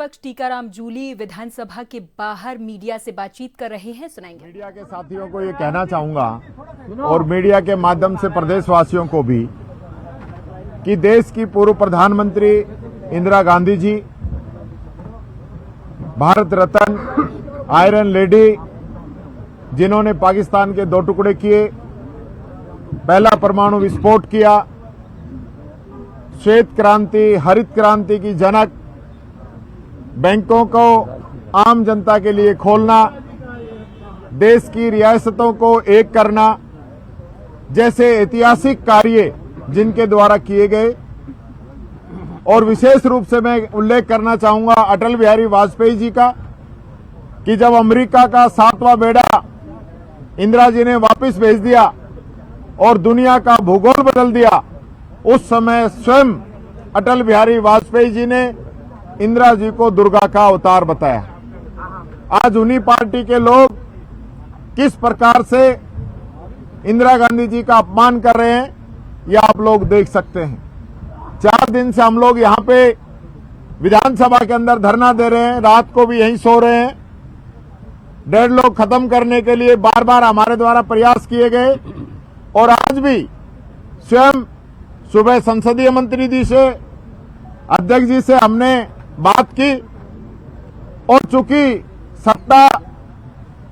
विपक्ष टीकाराम जूली विधानसभा के बाहर मीडिया से बातचीत कर रहे हैं, सुनाएंगे। मीडिया के साथियों को ये कहना चाहूंगा और मीडिया के माध्यम से प्रदेशवासियों को भी कि देश की पूर्व प्रधानमंत्री इंदिरा गांधी जी, भारत रत्न आयरन लेडी, जिन्होंने पाकिस्तान के 2 टुकड़े किए, पहला परमाणु विस्फोट किया, श्वेत क्रांति हरित क्रांति की जनक, बैंकों को आम जनता के लिए खोलना, देश की रियासतों को एक करना जैसे ऐतिहासिक कार्य जिनके द्वारा किए गए। और विशेष रूप से मैं उल्लेख करना चाहूंगा अटल बिहारी वाजपेयी जी का कि जब अमेरिका का 7वां बेड़ा इंदिरा जी ने वापस भेज दिया और दुनिया का भूगोल बदल दिया, उस समय स्वयं अटल बिहारी वाजपेयी जी ने इंदिरा जी को दुर्गा का अवतार बताया। आज उन्हीं पार्टी के लोग किस प्रकार से इंदिरा गांधी जी का अपमान कर रहे हैं, यह आप लोग देख सकते हैं। 4 दिन से हम लोग यहाँ पे विधानसभा के अंदर धरना दे रहे हैं, रात को भी यहीं सो रहे हैं। डेडलॉक खत्म करने के लिए बार बार हमारे द्वारा प्रयास किए गए और आज भी स्वयं सुबह संसदीय मंत्री जी से, अध्यक्ष जी से हमने बात की और चूंकि सत्ता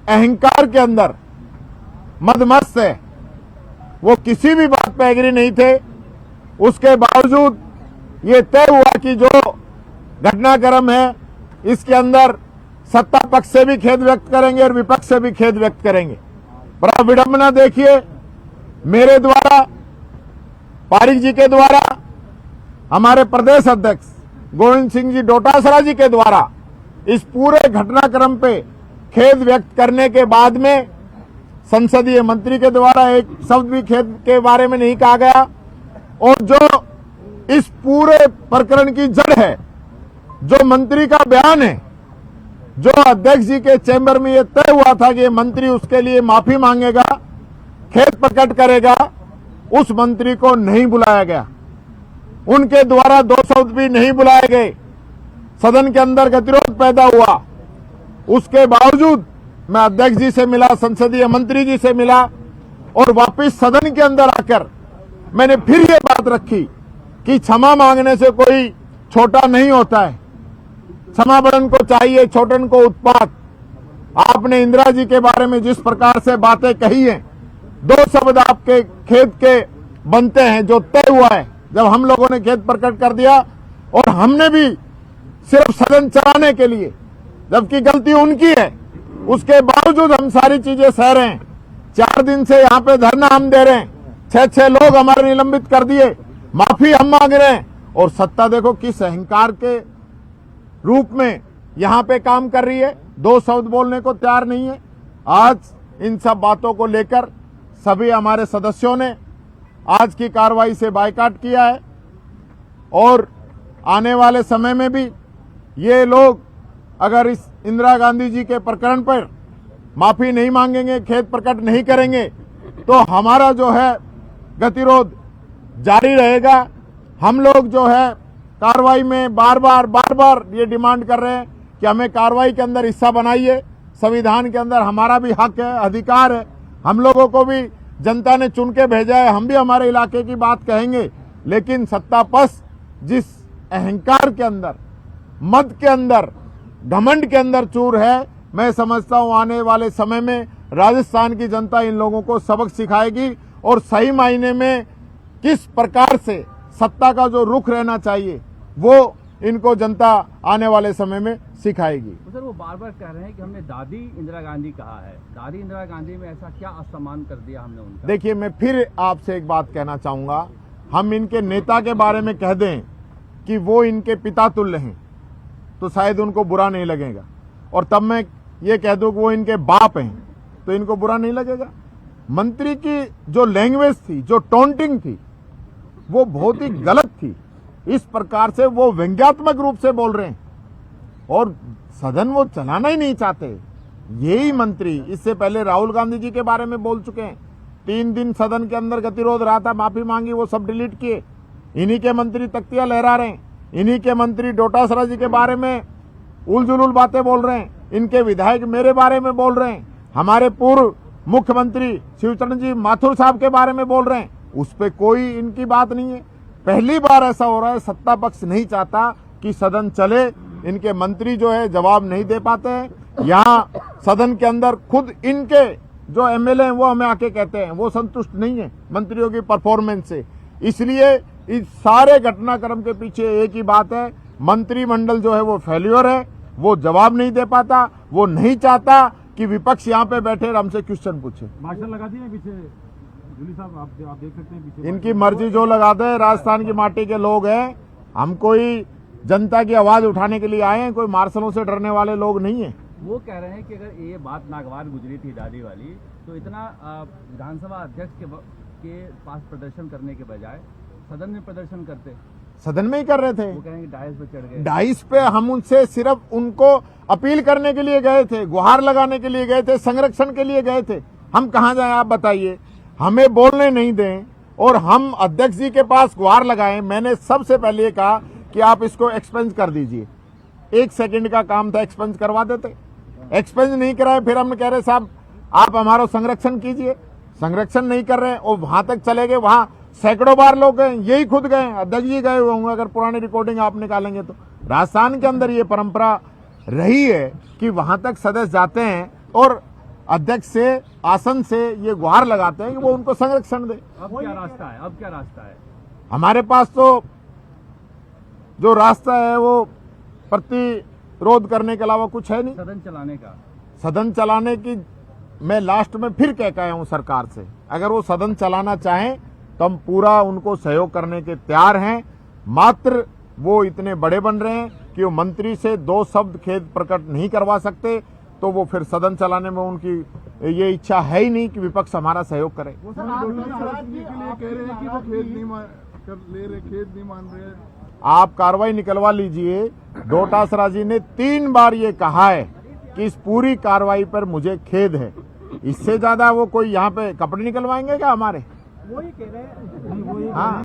अहंकार के अंदर मदमस्त है, वो किसी भी बात पे एग्री नहीं थे, उसके बावजूद ये तय हुआ कि जो घटनाक्रम है इसके अंदर सत्ता पक्ष से भी खेद व्यक्त करेंगे और विपक्ष से भी खेद व्यक्त करेंगे। पर आप विडंबना देखिए, मेरे द्वारा, पारिक जी के द्वारा, हमारे प्रदेश अध्यक्ष गोविंद सिंह जी डोटासरा जी के द्वारा इस पूरे घटनाक्रम पे खेद व्यक्त करने के बाद में संसदीय मंत्री के द्वारा एक शब्द भी खेद के बारे में नहीं कहा गया। और जो इस पूरे प्रकरण की जड़ है, जो मंत्री का बयान है, जो अध्यक्ष जी के चैम्बर में यह तय हुआ था कि मंत्री उसके लिए माफी मांगेगा, खेद प्रकट करेगा, उस मंत्री को नहीं बुलाया गया। उनके द्वारा 2 शब्द भी नहीं बुलाए गए। सदन के अंदर गतिरोध पैदा हुआ। उसके बावजूद मैं अध्यक्ष जी से मिला, संसदीय मंत्री जी से मिला और वापस सदन के अंदर आकर मैंने फिर ये बात रखी कि क्षमा मांगने से कोई छोटा नहीं होता है। क्षमा बड़न को चाहिए, छोटन को उत्पात। आपने इंदिरा जी के बारे में जिस प्रकार से बातें कही हैं, 2 शब्द आपके खेद के बनते हैं। जो तय हुआ है, जब हम लोगों ने खेद प्रकट कर दिया और हमने भी सिर्फ सदन चलाने के लिए, जबकि गलती उनकी है, उसके बावजूद हम सारी चीजें सह रहे हैं। 4 दिन से यहाँ पे धरना हम दे रहे हैं, 6 लोग हमारे निलंबित कर दिए, माफी हम मांग रहे हैं और सत्ता देखो किस अहंकार के रूप में यहाँ पे काम कर रही है। 2 शब्द बोलने को तैयार नहीं है। आज इन सब बातों को लेकर सभी हमारे सदस्यों ने आज की कार्रवाई से बायकॉट किया है और आने वाले समय में भी ये लोग अगर इस इंदिरा गांधी जी के प्रकरण पर माफी नहीं मांगेंगे, खेद प्रकट नहीं करेंगे, तो हमारा जो है गतिरोध जारी रहेगा। हम लोग जो है कार्रवाई में बार बार ये डिमांड कर रहे हैं कि हमें कार्रवाई के अंदर हिस्सा बनाइए। संविधान के अंदर हमारा भी हक है, अधिकार है। हम लोगों को भी जनता ने चुन के भेजा है, हम भी हमारे इलाके की बात कहेंगे। लेकिन सत्ता पक्ष जिस अहंकार के अंदर, मद के अंदर, घमंड के अंदर चूर है, मैं समझता हूं आने वाले समय में राजस्थान की जनता इन लोगों को सबक सिखाएगी और सही मायने में किस प्रकार से सत्ता का जो रुख रहना चाहिए वो इनको जनता आने वाले समय में सिखाएगी। सर, वो बार बार कह रहे हैं कि हमने दादी इंदिरा गांधी कहा है। दादी इंदिरा गांधी में ऐसा क्या असम्मान कर दिया हमने उनका? देखिए, मैं फिर आपसे एक बात कहना चाहूंगा, हम इनके नेता के बारे में कह दें कि वो इनके पिता तुल्य हैं तो शायद उनको बुरा नहीं लगेगा, और तब मैं ये कह दूं कि वो इनके बाप हैं तो इनको बुरा नहीं लगेगा। मंत्री की जो लैंग्वेज थी, जो टोंटिंग थी, वो बहुत ही गलत थी। इस प्रकार से वो व्यंग्यात्मक रूप से बोल रहे हैं और सदन वो चलाना ही नहीं चाहते। यही मंत्री इससे पहले राहुल गांधी जी के बारे में बोल चुके हैं। 3 दिन सदन के अंदर गतिरोध रहा था, माफी मांगी, वो सब डिलीट किए। इन्हीं के मंत्री तख्तियां लहरा रहे हैं। इन्हीं के मंत्री डोटासरा जी के बारे में उलझुल बातें बोल रहे हैं। इनके विधायक मेरे बारे में बोल रहे हैं, हमारे पूर्व मुख्यमंत्री शिवचरण जी माथुर साहब के बारे में बोल रहे हैं, उस पे कोई इनकी बात नहीं है। पहली बार ऐसा हो रहा है, सत्ता पक्ष नहीं चाहता कि सदन चले, इनके मंत्री जो है जवाब नहीं दे पाते हैं। यहाँ सदन के अंदर खुद इनके जो एमएलए हैं वो हमें आके कहते हैं वो संतुष्ट नहीं है मंत्रियों की परफॉर्मेंस से। इसलिए इस सारे घटनाक्रम के पीछे एक ही बात है, मंत्रिमंडल जो है वो फेल्योर है, वो जवाब नहीं दे पाता, वो नहीं चाहता कि विपक्ष यहाँ पे बैठे और हमसे क्वेश्चन पूछे। मार्शल लगा दी है पीछे जूली साहब, आप देख सकते हैं पीछे इनकी मर्जी जो लगा दे, राजस्थान की माटी के लोग हैं, हम कोई जनता की आवाज उठाने के लिए आए हैं, कोई मार्शलों से डरने वाले लोग नहीं है। वो कह रहे हैं कि अगर ये बात नागवार गुजरी थी दादी वाली, तो इतना विधानसभा अध्यक्ष के पास प्रदर्शन करने के बजाय सदन में प्रदर्शन करते। सदन में ही कर रहे थे, वो कह रहे हैं कि डायस पे चढ़ गए। डाइस पे हम उनसे सिर्फ उनको अपील करने के लिए गए थे, गुहार लगाने के लिए गए थे, संरक्षण के लिए गए थे। हम कहां जाएं आप बताइए, हमें बोलने नहीं दें और हम अध्यक्ष जी के पास गुहार लगाएं। मैंने सबसे पहले ये कहा कि आप इसको एक्सपेंस कर दीजिए, 1 सेकंड का काम था, एक्सपेंस करवा देते। एक्सपेंस नहीं कराए, फिर हम कह रहे साहब आप हमारा संरक्षण कीजिए, संरक्षण नहीं कर रहे हैं और वहां तक चले गए। वहां सैकड़ों बार लोग गए, यही खुद गए, अध्यक्ष जी गए हुए होंगे, अगर पुरानी रिकॉर्डिंग आप निकालेंगे तो। राजस्थान के अंदर ये परंपरा रही है कि वहां तक सदस्य जाते हैं और अध्यक्ष से आसन से ये गुहार लगाते हैं कि वो उनको संरक्षण दे। अब क्या रास्ता है? अब क्या रास्ता है? हमारे पास तो जो रास्ता है वो प्रतिरोध करने के अलावा कुछ है नहीं। सदन चलाने का, सदन चलाने की मैं लास्ट में फिर कह के आया हूं सरकार से, अगर वो सदन चलाना चाहें तो हम पूरा उनको सहयोग करने के तैयार हैं। मात्र वो इतने बड़े बन रहे हैं कि वो मंत्री से 2 शब्द खेद प्रकट नहीं करवा सकते, तो वो फिर सदन चलाने में उनकी ये इच्छा है ही नहीं कि विपक्ष हमारा सहयोग करे। वो सर आप नाराजगी के लिए कह रहे हैं कि वो खेद नहीं मान रहे हैं। आप कार्रवाई निकलवा लीजिए। डोटासरा जी ने 3 बार ये कहा है कि इस पूरी कार्रवाई पर मुझे खेद है। इससे ज्यादा वो कोई यहाँ पे कपड़े निकलवाएंगे क्या हमारे? वही कह रहे हैं। हाँ।